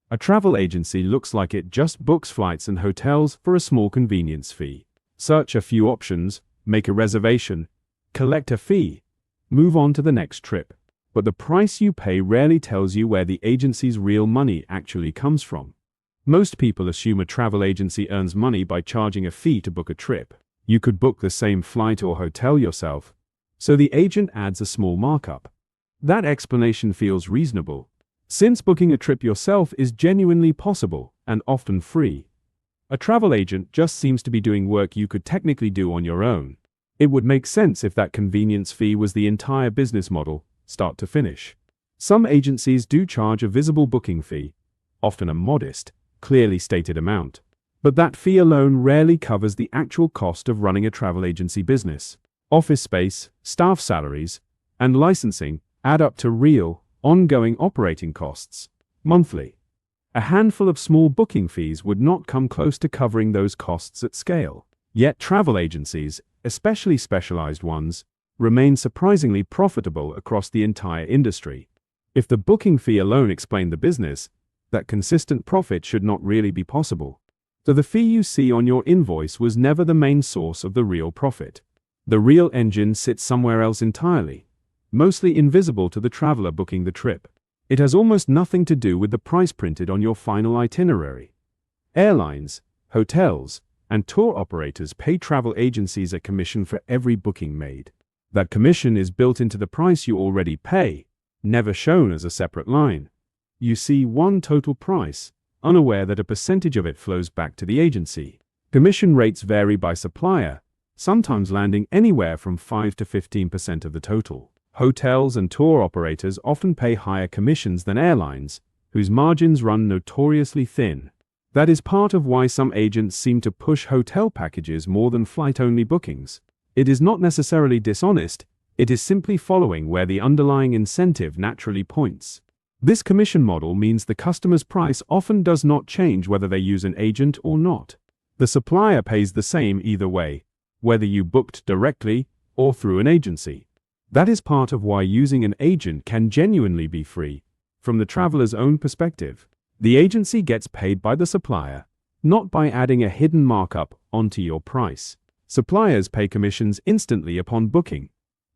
A travel agency looks like it just books flights and hotels for a small convenience fee. Search a few options, make a reservation, collect a fee, move on to the next trip. But the price you pay rarely tells you where the agency's real money actually comes from. Most people assume a travel agency earns money by charging a fee to book a trip. You could book the same flight or hotel yourself, so the agent adds a small markup. That explanation feels reasonable, since booking a trip yourself is genuinely possible and often free. A travel agent just seems to be doing work you could technically do on your own. It would make sense if that convenience fee was the entire business model, start to finish. Some agencies do charge a visible booking fee, often a modest, clearly stated amount. But that fee alone rarely covers the actual cost of running a travel agency business. Office space, staff salaries, and licensing add up to real, ongoing operating costs, monthly. A handful of small booking fees would not come close to covering those costs at scale. Yet travel agencies, especially specialized ones, remain surprisingly profitable across the entire industry. If the booking fee alone explained the business, that consistent profit should not really be possible. So the fee you see on your invoice was never the main source of the real profit. The real engine sits somewhere else entirely, mostly invisible to the traveler booking the trip. It has almost nothing to do with the price printed on your final itinerary. Airlines, hotels, and tour operators pay travel agencies a commission for every booking made. That commission is built into the price you already pay, never shown as a separate line. You see one total price, unaware that a percentage of it flows back to the agency. Commission rates vary by supplier, sometimes landing anywhere from 5 to 15% of the total. Hotels and tour operators often pay higher commissions than airlines, whose margins run notoriously thin. That is part of why some agents seem to push hotel packages more than flight-only bookings. It is not necessarily dishonest, it is simply following where the underlying incentive naturally points. This commission model means the customer's price often does not change whether they use an agent or not. The supplier pays the same either way, whether you booked directly or through an agency. That is part of why using an agent can genuinely be free. From the traveler's own perspective, the agency gets paid by the supplier, not by adding a hidden markup onto your price. Suppliers pay commissions instantly upon booking,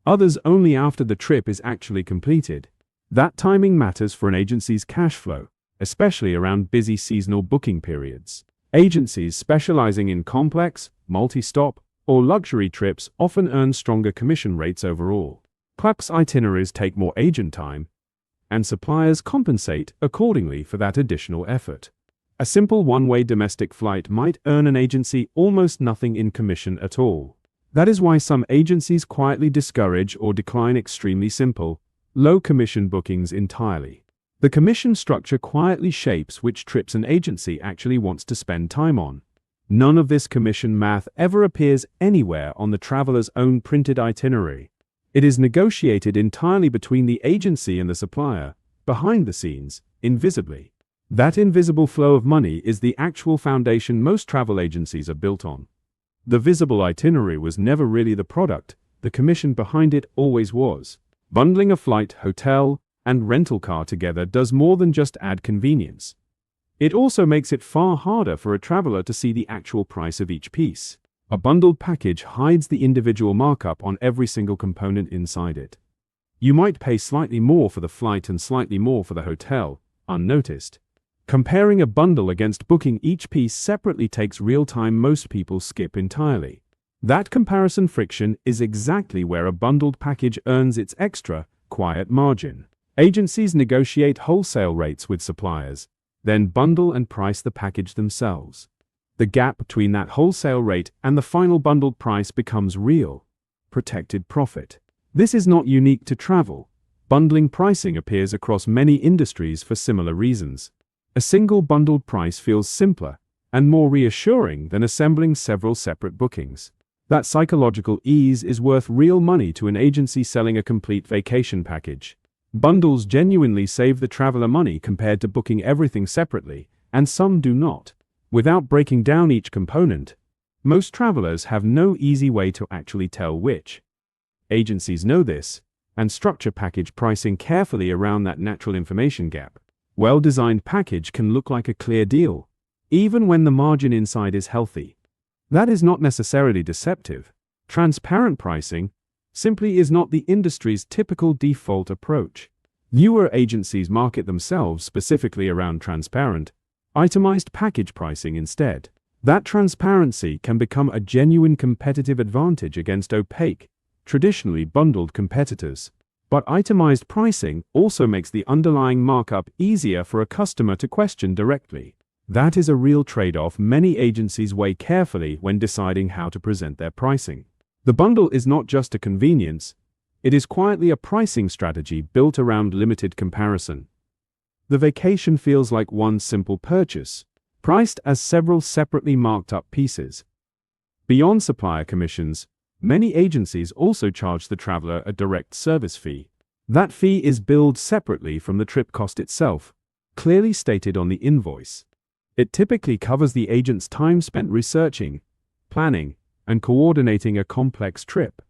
others only after the trip is actually completed. That timing matters for an agency's cash flow, especially around busy seasonal booking periods. Agencies specializing in complex, multi-stop, or luxury trips often earn stronger commission rates overall. Plus, itineraries take more agent time, and suppliers compensate accordingly for that additional effort. A simple one-way domestic flight might earn an agency almost nothing in commission at all. That is why some agencies quietly discourage or decline extremely simple, low-commission bookings entirely. The commission structure quietly shapes which trips an agency actually wants to spend time on. None of this commission math ever appears anywhere on the traveler's own printed itinerary. It is negotiated entirely between the agency and the supplier, behind the scenes, invisibly. That invisible flow of money is the actual foundation most travel agencies are built on. The visible itinerary was never really the product, the commission behind it always was. Bundling a flight, hotel, and rental car together does more than just add convenience. It also makes it far harder for a traveler to see the actual price of each piece. A bundled package hides the individual markup on every single component inside it. You might pay slightly more for the flight and slightly more for the hotel, unnoticed. Comparing a bundle against booking each piece separately takes real time most people skip entirely. That comparison friction is exactly where a bundled package earns its extra, quiet margin. Agencies negotiate wholesale rates with suppliers, then bundle and price the package themselves. The gap between that wholesale rate and the final bundled price becomes real, protected profit. This is not unique to travel. Bundling pricing appears across many industries for similar reasons. A single bundled price feels simpler and more reassuring than assembling several separate bookings. That psychological ease is worth real money to an agency selling a complete vacation package. Bundles genuinely save the traveler money compared to booking everything separately, and some do not. Without breaking down each component, most travelers have no easy way to actually tell which. Agencies know this, and structure package pricing carefully around that natural information gap. well-designed package can look like a clear deal, even when the margin inside is healthy. That is not necessarily deceptive. Transparent pricing simply is not the industry's typical default approach. Newer agencies market themselves specifically around transparent, itemized package pricing instead. That transparency can become a genuine competitive advantage against opaque, traditionally bundled competitors. But itemized pricing also makes the underlying markup easier for a customer to question directly. That is a real trade-off many agencies weigh carefully when deciding how to present their pricing. The bundle is not just a convenience, it is quietly a pricing strategy built around limited comparison. The vacation feels like one simple purchase, priced as several separately marked up pieces. Beyond supplier commissions, many agencies also charge the traveler a direct service fee. That fee is billed separately from the trip cost itself, clearly stated on the invoice. It typically covers the agent's time spent researching, planning, and coordinating a complex trip.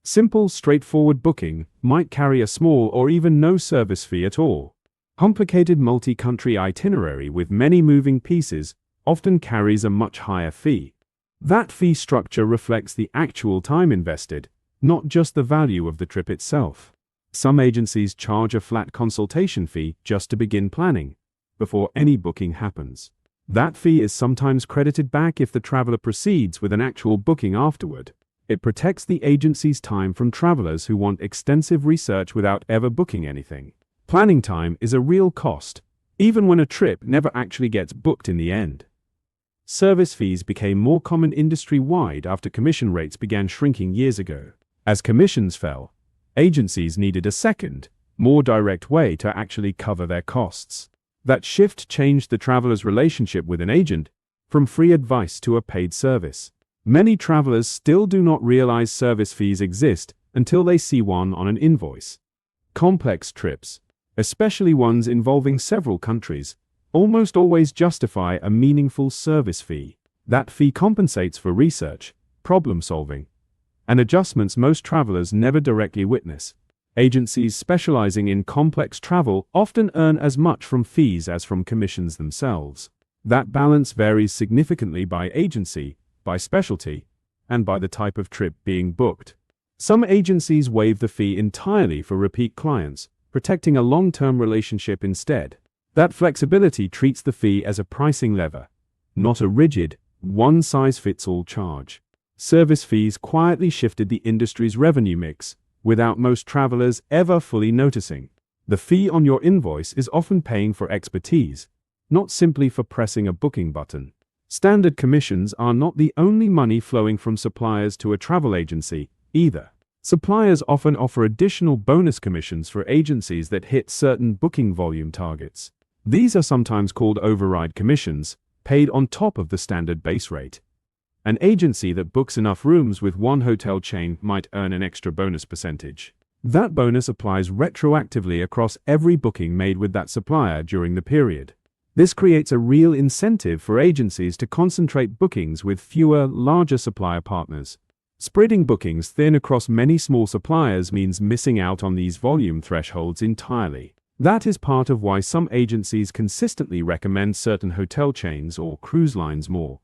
Simple, straightforward booking might carry a small or even no service fee at all. Complicated multi-country itinerary with many moving pieces often carries a much higher fee. That fee structure reflects the actual time invested, not just the value of the trip itself. Some agencies charge a flat consultation fee just to begin planning, before any booking happens. That fee is sometimes credited back if the traveler proceeds with an actual booking afterward. It protects the agency's time from travelers who want extensive research without ever booking anything. Planning time is a real cost, even when a trip never actually gets booked in the end. Service fees became more common industry-wide after commission rates began shrinking years ago. As commissions fell, agencies needed a second, more direct way to actually cover their costs. That shift changed the traveler's relationship with an agent, from free advice to a paid service. Many travelers still do not realize service fees exist until they see one on an invoice. Complex trips, especially ones involving several countries, almost always justify a meaningful service fee. That fee compensates for research, problem solving, and adjustments most travelers never directly witness. Agencies specializing in complex travel often earn as much from fees as from commissions themselves. That balance varies significantly by agency, by specialty, and by the type of trip being booked. Some agencies waive the fee entirely for repeat clients, protecting a long-term relationship instead. That flexibility treats the fee as a pricing lever, not a rigid, one-size-fits-all charge. Service fees quietly shifted the industry's revenue mix, without most travelers ever fully noticing. The fee on your invoice is often paying for expertise, not simply for pressing a booking button. Standard commissions are not the only money flowing from suppliers to a travel agency, either. Suppliers often offer additional bonus commissions for agencies that hit certain booking volume targets. These are sometimes called override commissions, paid on top of the standard base rate. An agency that books enough rooms with one hotel chain might earn an extra bonus percentage. That bonus applies retroactively across every booking made with that supplier during the period. This creates a real incentive for agencies to concentrate bookings with fewer, larger supplier partners. Spreading bookings thin across many small suppliers means missing out on these volume thresholds entirely. That is part of why some agencies consistently recommend certain hotel chains or cruise lines more.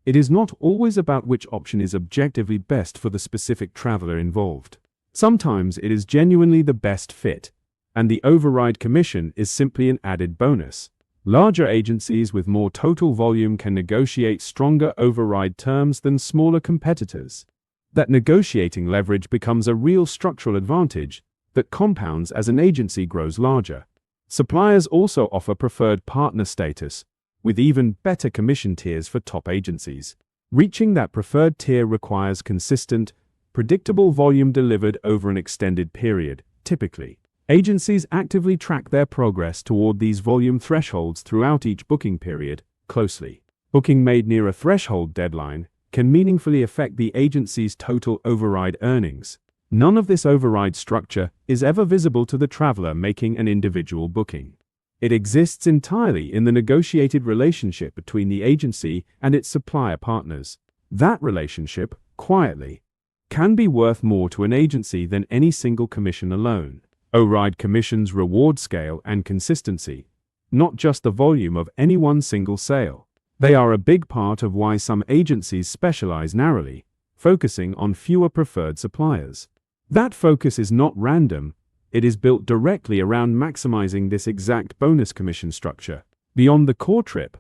It is not always about which option is objectively best for the specific traveler involved. Sometimes it is genuinely the best fit, and the override commission is simply an added bonus. Larger agencies with more total volume can negotiate stronger override terms than smaller competitors. That negotiating leverage becomes a real structural advantage that compounds as an agency grows larger. Suppliers also offer preferred partner status, with even better commission tiers for top agencies. Reaching that preferred tier requires consistent, predictable volume delivered over an extended period. Typically, agencies actively track their progress toward these volume thresholds throughout each booking period, closely. Booking made near a threshold deadline can meaningfully affect the agency's total override earnings. None of this override structure is ever visible to the traveler making an individual booking. It exists entirely in the negotiated relationship between the agency and its supplier partners. That relationship, quietly, can be worth more to an agency than any single commission alone. Override commissions reward scale and consistency. not just the volume of any one single sale. They are a big part of why some agencies specialize narrowly, focusing on fewer preferred suppliers. That focus is not random, it is built directly around maximizing this exact bonus commission structure. Beyond the core trip,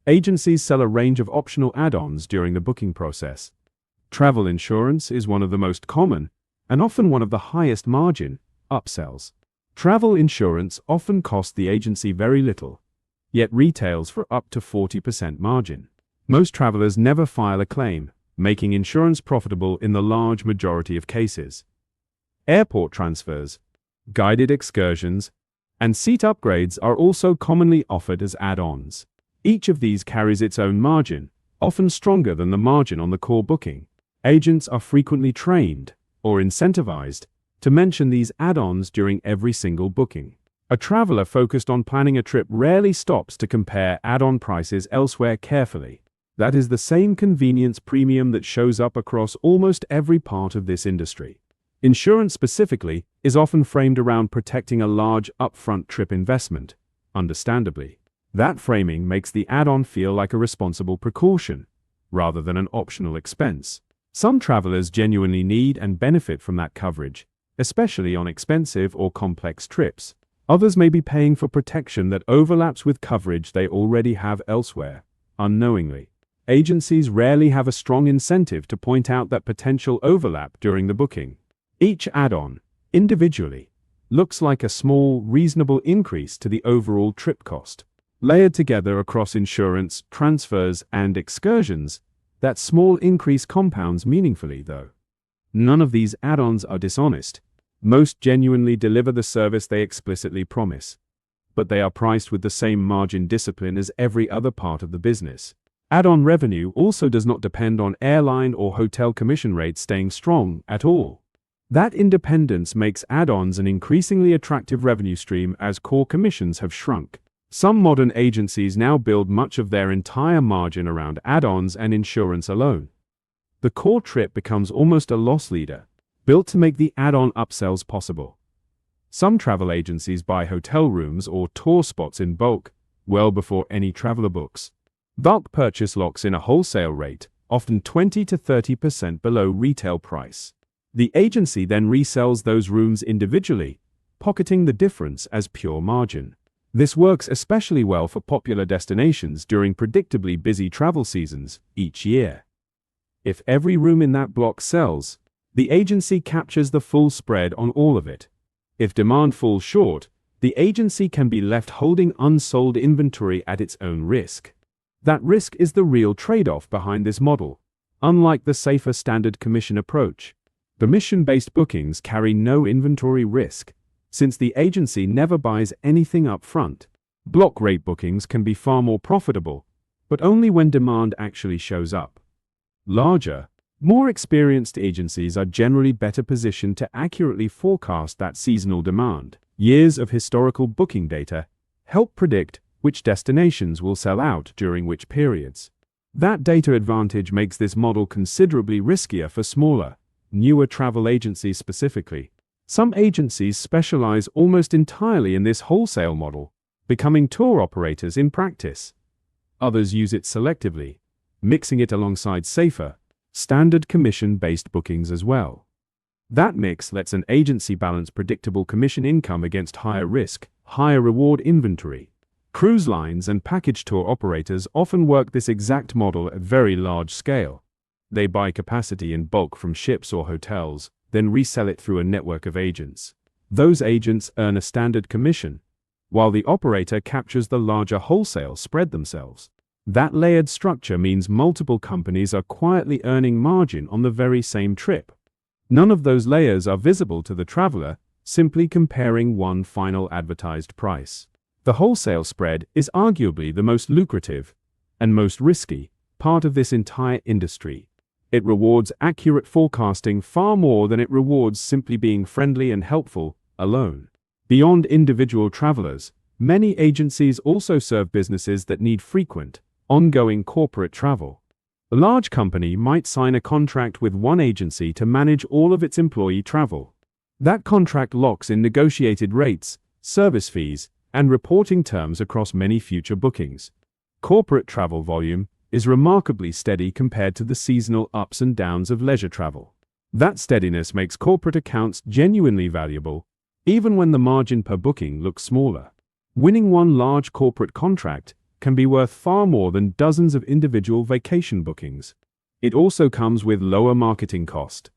agencies sell a range of optional add-ons during the booking process. Travel insurance is one of the most common, and often one of the highest margin, upsells. Travel insurance often costs the agency very little, yet retails for up to 40% margin. Most travelers never file a claim, making insurance profitable in the large majority of cases. Airport transfers, guided excursions, and seat upgrades are also commonly offered as add-ons. Each of these carries its own margin, often stronger than the margin on the core booking. Agents are frequently trained, or incentivized, to mention these add-ons during every single booking. A traveler focused on planning a trip rarely stops to compare add-on prices elsewhere carefully. That is the same convenience premium that shows up across almost every part of this industry. Insurance specifically is often framed around protecting a large upfront trip investment, understandably. That framing makes the add-on feel like a responsible precaution, rather than an optional expense. Some travelers genuinely need and benefit from that coverage, especially on expensive or complex trips. Others may be paying for protection that overlaps with coverage they already have elsewhere, unknowingly. Agencies rarely have a strong incentive to point out that potential overlap during the booking. Each add-on, individually, looks like a small, reasonable increase to the overall trip cost. Layered together across insurance, transfers, and excursions, that small increase compounds meaningfully, though. None of these add-ons are dishonest. Most genuinely deliver the service they explicitly promise. But they are priced with the same margin discipline as every other part of the business. Add-on revenue also does not depend on airline or hotel commission rates staying strong at all. That independence makes add-ons an increasingly attractive revenue stream as core commissions have shrunk. Some modern agencies now build much of their entire margin around add-ons and insurance alone. The core trip becomes almost a loss leader, built to make the add-on upsells possible. Some travel agencies buy hotel rooms or tour spots in bulk, well before any traveler books. Bulk purchase locks in a wholesale rate, often 20 to 30% below retail price. The agency then resells those rooms individually, pocketing the difference as pure margin. This works especially well for popular destinations during predictably busy travel seasons each year. If every room in that block sells, the agency captures the full spread on all of it. If demand falls short, the agency can be left holding unsold inventory at its own risk. That risk is the real trade-off behind this model, unlike the safer standard commission approach. Commission-based bookings carry no inventory risk, since the agency never buys anything up front. Block rate bookings can be far more profitable, but only when demand actually shows up. Larger, more experienced agencies are generally better positioned to accurately forecast that seasonal demand. Years of historical booking data help predict which destinations will sell out during which periods. That data advantage makes this model considerably riskier for smaller, newer travel agencies specifically. Some agencies specialize almost entirely in this wholesale model, becoming tour operators in practice. Others use it selectively, mixing it alongside safer, standard commission-based bookings as well. That mix lets an agency balance predictable commission income against higher risk, higher reward inventory. Cruise lines and package tour operators often work this exact model at very large scale. They buy capacity in bulk from ships or hotels, then resell it through a network of agents. Those agents earn a standard commission, while the operator captures the larger wholesale spread themselves. That layered structure means multiple companies are quietly earning margin on the very same trip. None of those layers are visible to the traveler, simply comparing one final advertised price. The wholesale spread is arguably the most lucrative and most risky part of this entire industry. It rewards accurate forecasting far more than it rewards simply being friendly and helpful alone. Beyond individual travelers, many agencies also serve businesses that need frequent, ongoing corporate travel. A large company might sign a contract with one agency to manage all of its employee travel. That contract locks in negotiated rates, service fees, and reporting terms across many future bookings. Corporate travel volume is remarkably steady compared to the seasonal ups and downs of leisure travel. That steadiness makes corporate accounts genuinely valuable, even when the margin per booking looks smaller. Winning one large corporate contract can be worth far more than dozens of individual vacation bookings. It also comes with lower marketing cost,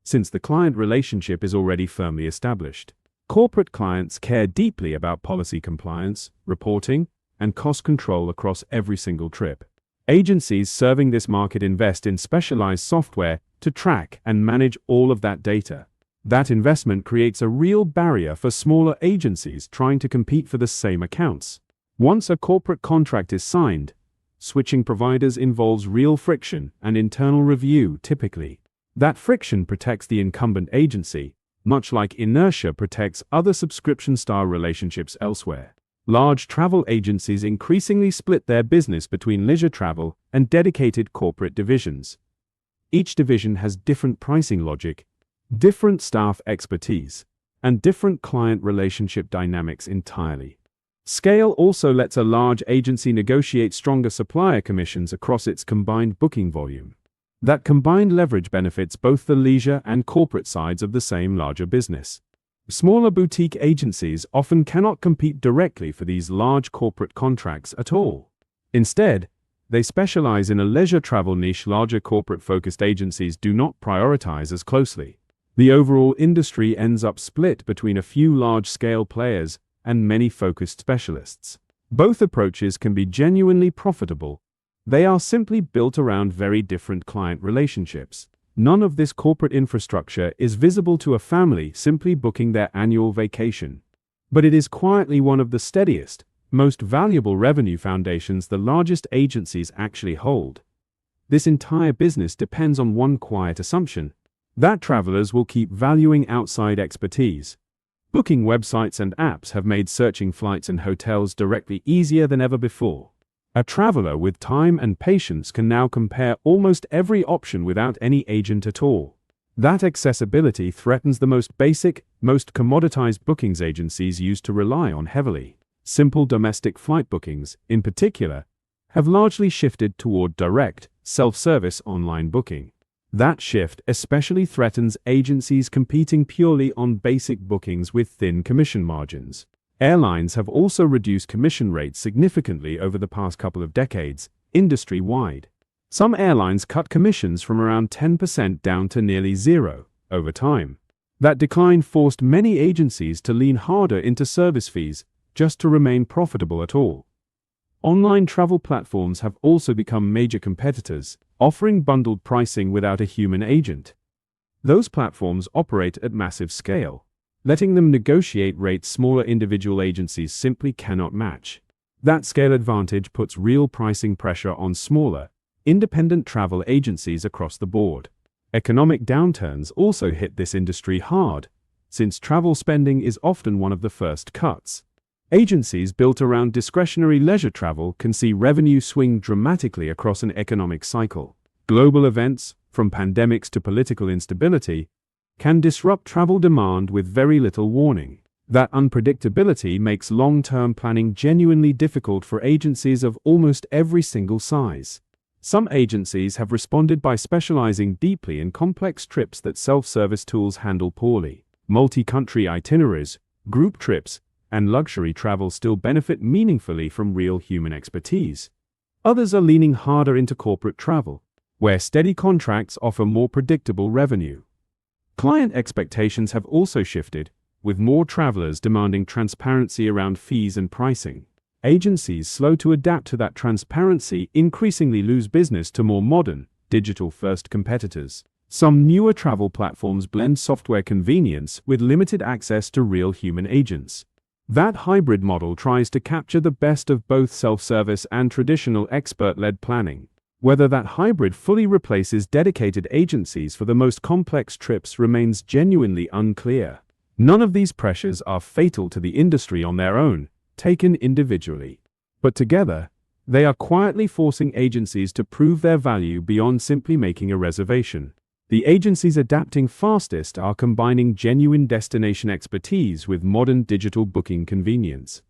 since the client relationship is already firmly established. Corporate clients care deeply about policy compliance, reporting, and cost control across every single trip. Agencies serving this market invest in specialized software to track and manage all of that data. That investment creates a real barrier for smaller agencies trying to compete for the same accounts. Once a corporate contract is signed, switching providers involves real friction and internal review typically. That friction protects the incumbent agency, much like inertia protects other subscription-style relationships elsewhere. Large travel agencies increasingly split their business between leisure travel and dedicated corporate divisions. Each division has different pricing logic, different staff expertise, and different client relationship dynamics entirely. Scale also lets a large agency negotiate stronger supplier commissions across its combined booking volume. That combined leverage benefits both the leisure and corporate sides of the same larger business. Smaller boutique agencies often cannot compete directly for these large corporate contracts at all. Instead, they specialize in a leisure travel niche larger corporate-focused agencies do not prioritize as closely. The overall industry ends up split between a few large-scale players and many focused specialists. Both approaches can be genuinely profitable. They are simply built around very different client relationships. None of this corporate infrastructure is visible to a family simply booking their annual vacation. But it is quietly one of the steadiest, most valuable revenue foundations the largest agencies actually hold. This entire business depends on one quiet assumption: that travelers will keep valuing outside expertise. Booking websites and apps have made searching flights and hotels directly easier than ever before. A traveler with time and patience can now compare almost every option without any agent at all. That accessibility threatens the most basic, most commoditized bookings agencies used to rely on heavily. Simple domestic flight bookings, in particular, have largely shifted toward direct, self-service online booking. That shift especially threatens agencies competing purely on basic bookings with thin commission margins. Airlines have also reduced commission rates significantly over the past couple of decades, industry-wide. Some airlines cut commissions from around 10% down to nearly zero over time. That decline forced many agencies to lean harder into service fees just to remain profitable at all. Online travel platforms have also become major competitors, offering bundled pricing without a human agent. Those platforms operate at massive scale, letting them negotiate rates smaller individual agencies simply cannot match. That scale advantage puts real pricing pressure on smaller, independent travel agencies across the board. Economic downturns also hit this industry hard, since travel spending is often one of the first cuts. Agencies built around discretionary leisure travel can see revenue swing dramatically across an economic cycle. Global events, from pandemics to political instability, can disrupt travel demand with very little warning. That unpredictability makes long-term planning genuinely difficult for agencies of almost every single size. Some agencies have responded by specializing deeply in complex trips that self-service tools handle poorly. Multi-country itineraries, group trips, and luxury travel still benefit meaningfully from real human expertise. Others are leaning harder into corporate travel, where steady contracts offer more predictable revenue. Client expectations have also shifted, with more travelers demanding transparency around fees and pricing. Agencies slow to adapt to that transparency increasingly lose business to more modern, digital-first competitors. Some newer travel platforms blend software convenience with limited access to real human agents. That hybrid model tries to capture the best of both self-service and traditional expert-led planning. Whether that hybrid fully replaces dedicated agencies for the most complex trips remains genuinely unclear. None of these pressures are fatal to the industry on their own, taken individually. But together, they are quietly forcing agencies to prove their value beyond simply making a reservation. The agencies adapting fastest are combining genuine destination expertise with modern digital booking convenience.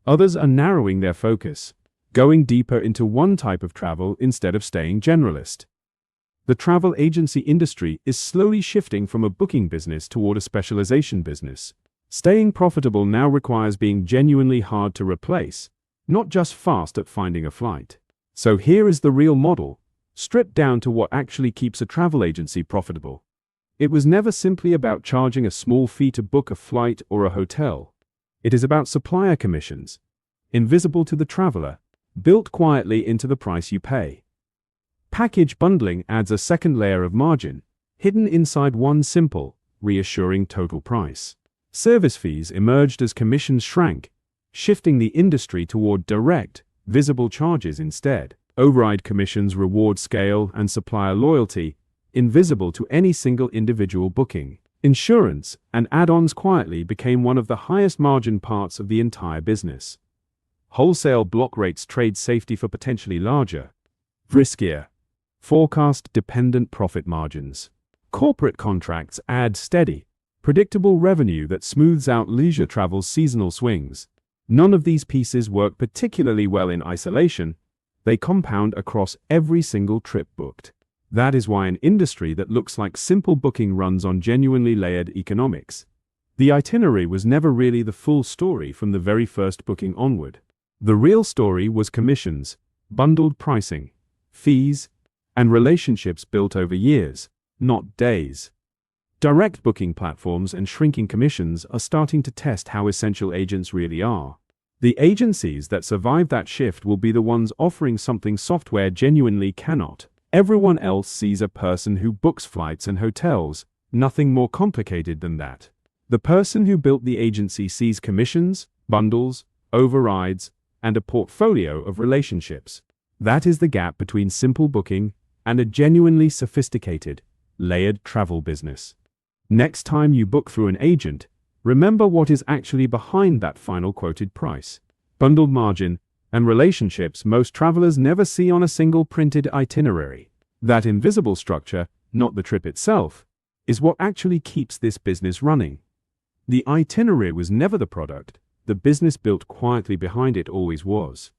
Others are narrowing their focus, going deeper into one type of travel instead of staying generalist. The travel agency industry is slowly shifting from a booking business toward a specialization business. Staying profitable now requires being genuinely hard to replace, not just fast at finding a flight. So here is the real model, stripped down to what actually keeps a travel agency profitable. It was never simply about charging a small fee to book a flight or a hotel. It is about supplier commissions, invisible to the traveler, built quietly into the price you pay. Package bundling adds a second layer of margin, hidden inside one simple, reassuring total price. Service fees emerged as commissions shrank, shifting the industry toward direct, visible charges instead. Override commissions reward scale and supplier loyalty, invisible to any single individual booking. Insurance and add-ons quietly became one of the highest margin parts of the entire business. Wholesale block rates trade safety for potentially larger, riskier, forecast-dependent profit margins. Corporate contracts add steady, predictable revenue that smooths out leisure travel's seasonal swings. None of these pieces work particularly well in isolation. They compound across every single trip booked. That is why an industry that looks like simple booking runs on genuinely layered economics. The itinerary was never really the full story from the very first booking onward. The real story was commissions, bundled pricing, fees, and relationships built over years, not days. Direct booking platforms and shrinking commissions are starting to test how essential agents really are. The agencies that survive that shift will be the ones offering something software genuinely cannot. Everyone else sees a person who books flights and hotels, nothing more complicated than that. The person who built the agency sees commissions, bundles, overrides, and a portfolio of relationships. That is the gap between simple booking and a genuinely sophisticated, layered travel business. Next time you book through an agent, remember what is actually behind that final quoted price. Bundled margin and relationships most travelers never see on a single printed itinerary. That invisible structure, not the trip itself, is what actually keeps this business running. The itinerary was never the product, the business built quietly behind it always was.